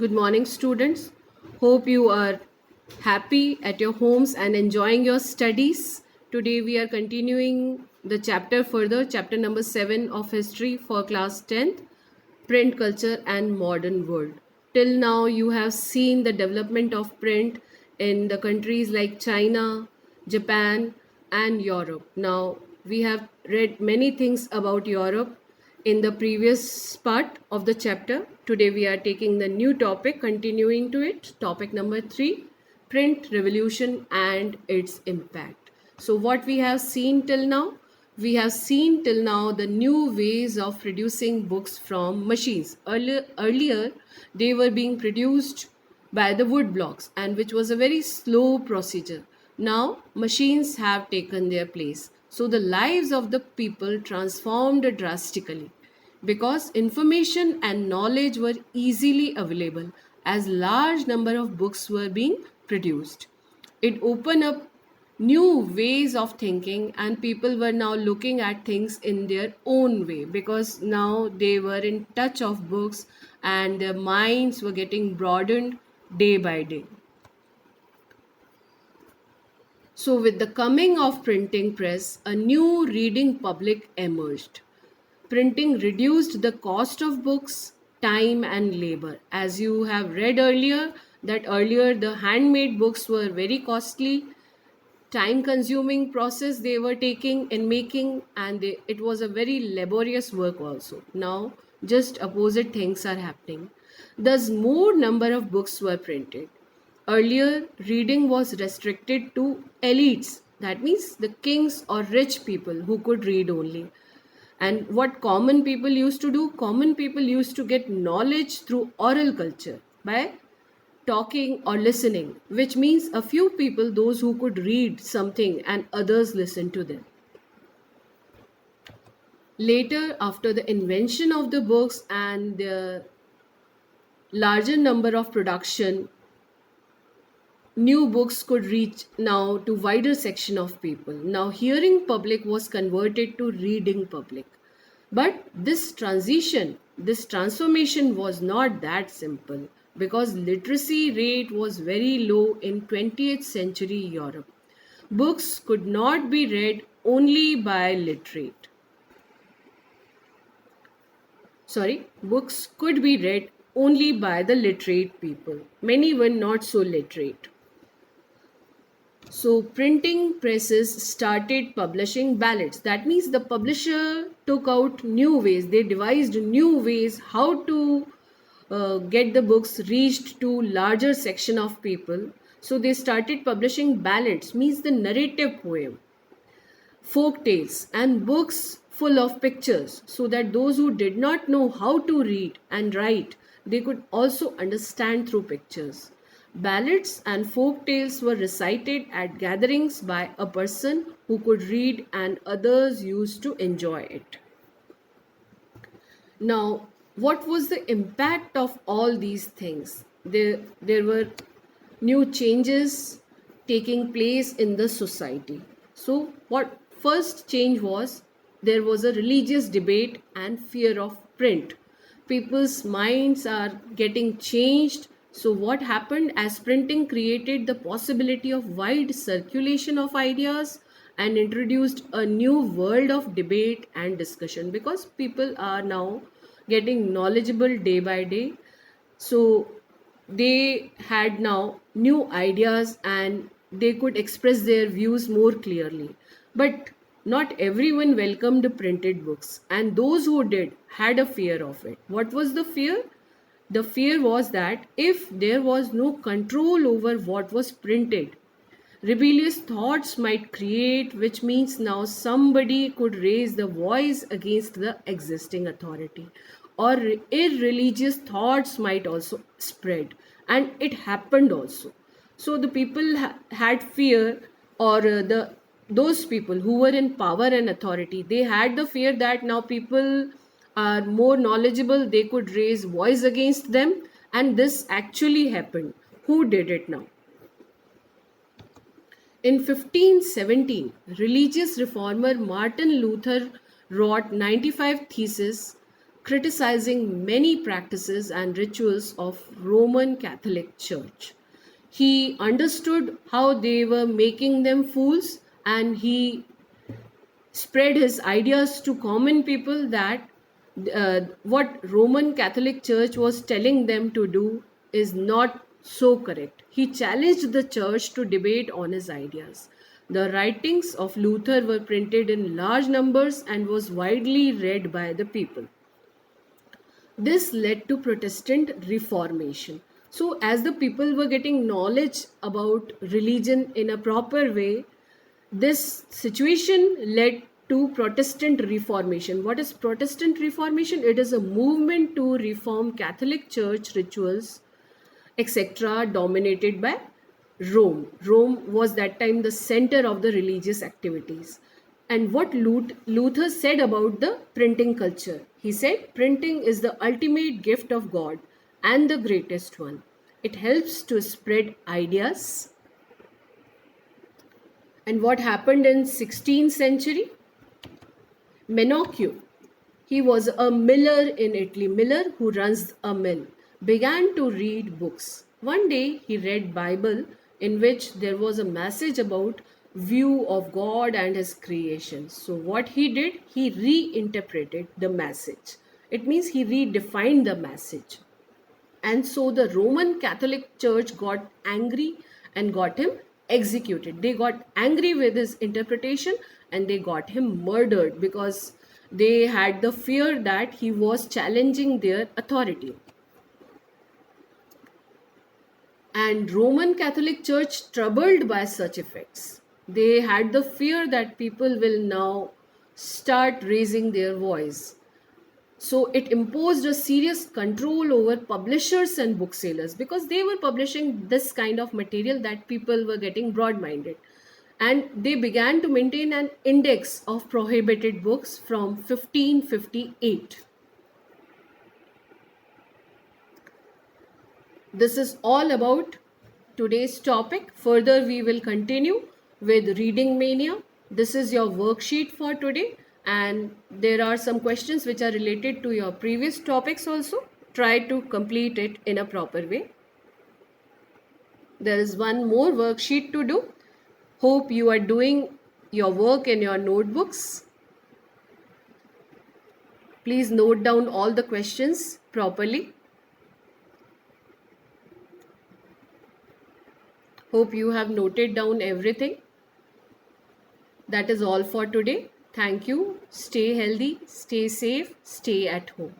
Good morning, students. Hope you are happy at your homes and enjoying your studies. Today, we are continuing the chapter further, chapter number 7 of history for class 10th, print culture and modern world. Till now, you have seen the development of print in the countries like China, Japan, and Europe. Now, we have read many things about Europe in the previous part of the chapter. Today, we are taking the new topic, continuing to it. Topic number 3, print revolution and its impact. So, what we have seen till now? We have seen till now the new ways of producing books from machines. Earlier they were being produced by the wood blocks, and which was a very slow procedure. Now machines have taken their place. So the lives of the people transformed drastically because information and knowledge were easily available as large number of books were being produced. It opened up new ways of thinking, and people were now looking at things in their own way because now they were in touch of books and their minds were getting broadened day by day. So with the coming of printing press, a new reading public emerged. Printing reduced the cost of books, time and labor. As you have read earlier, that earlier the handmade books were very costly, time consuming process they were taking in making, and it was a very laborious work also. Now just opposite things are happening. Thus more number of books were printed. Earlier reading was restricted to elites, that means the kings or rich people who could read only. And what common people used to do? Common people used to get knowledge through oral culture by talking or listening, which means a few people, those who could read something and others listen to them. Later, after the invention of the books and the larger number of production, new books could reach now to wider section of people. Now hearing public was converted to reading public. But this transition, this transformation was not that simple because literacy rate was very low in 20th century Europe. Books could not be read only by literate. Books could be read only by the literate people. Many were not so literate. So printing presses started publishing ballads. That means the publisher took out new ways. They devised new ways how to get the books reached to larger section of people. So they started publishing ballads, means the narrative poem, folk tales, and books full of pictures, so that those who did not know how to read and write, they could also understand through pictures. Ballads and folk tales were recited at gatherings by a person who could read, and others used to enjoy it. Now, what was the impact of all these things? There were new changes taking place in the society. So, what first change was, there was a religious debate and fear of print. People's minds are getting changed. So, what happened as printing created the possibility of wide circulation of ideas and introduced a new world of debate and discussion because people are now getting knowledgeable day by day. So, they had now new ideas and they could express their views more clearly. But not everyone welcomed printed books, and those who did had a fear of it. What was the fear? The fear was that if there was no control over what was printed, rebellious thoughts might create, which means now somebody could raise the voice against the existing authority, or irreligious thoughts might also spread, and it happened also. So the people had fear, or the those people who were in power and authority, they had the fear that now people are more knowledgeable, they could raise voice against them, and this actually happened. Who did it now? In 1517, religious reformer Martin Luther wrote 95 Theses criticizing many practices and rituals of Roman Catholic Church. He understood how they were making them fools, and he spread his ideas to common people that what Roman Catholic Church was telling them to do is not so correct. He challenged the church to debate on his ideas. The writings of Luther were printed in large numbers and was widely read by the people. This led to Protestant Reformation. So, as the people were getting knowledge about religion in a proper way, this situation led to Protestant Reformation. What is Protestant Reformation? It is a movement to reform Catholic Church rituals, etc., dominated by Rome. Rome was that time the center of the religious activities. And what Luther said about the printing culture? He said, printing is the ultimate gift of God and the greatest one. It helps to spread ideas. And what happened in 16th century? Menocchio, he was a miller in Italy, miller who runs a mill, began to read books. One day he read Bible in which there was a message about view of God and his creation. So what he did, he reinterpreted the message. It means he redefined the message. And so the Roman Catholic Church got angry and got him executed. They got angry with his interpretation and they got him murdered because they had the fear that he was challenging their authority. And Roman Catholic Church, troubled by such effects, they had the fear that people will now start raising their voice. So it imposed a serious control over publishers and booksellers because they were publishing this kind of material that people were getting broad-minded. And they began to maintain an index of prohibited books from 1558. This is all about today's topic. Further, we will continue with reading mania. This is your worksheet for today. And there are some questions which are related to your previous topics also. Try to complete it in a proper way. There is one more worksheet to do. Hope you are doing your work in your notebooks. Please note down all the questions properly. Hope you have noted down everything. That is all for today. Thank you. Stay healthy, stay safe, stay at home.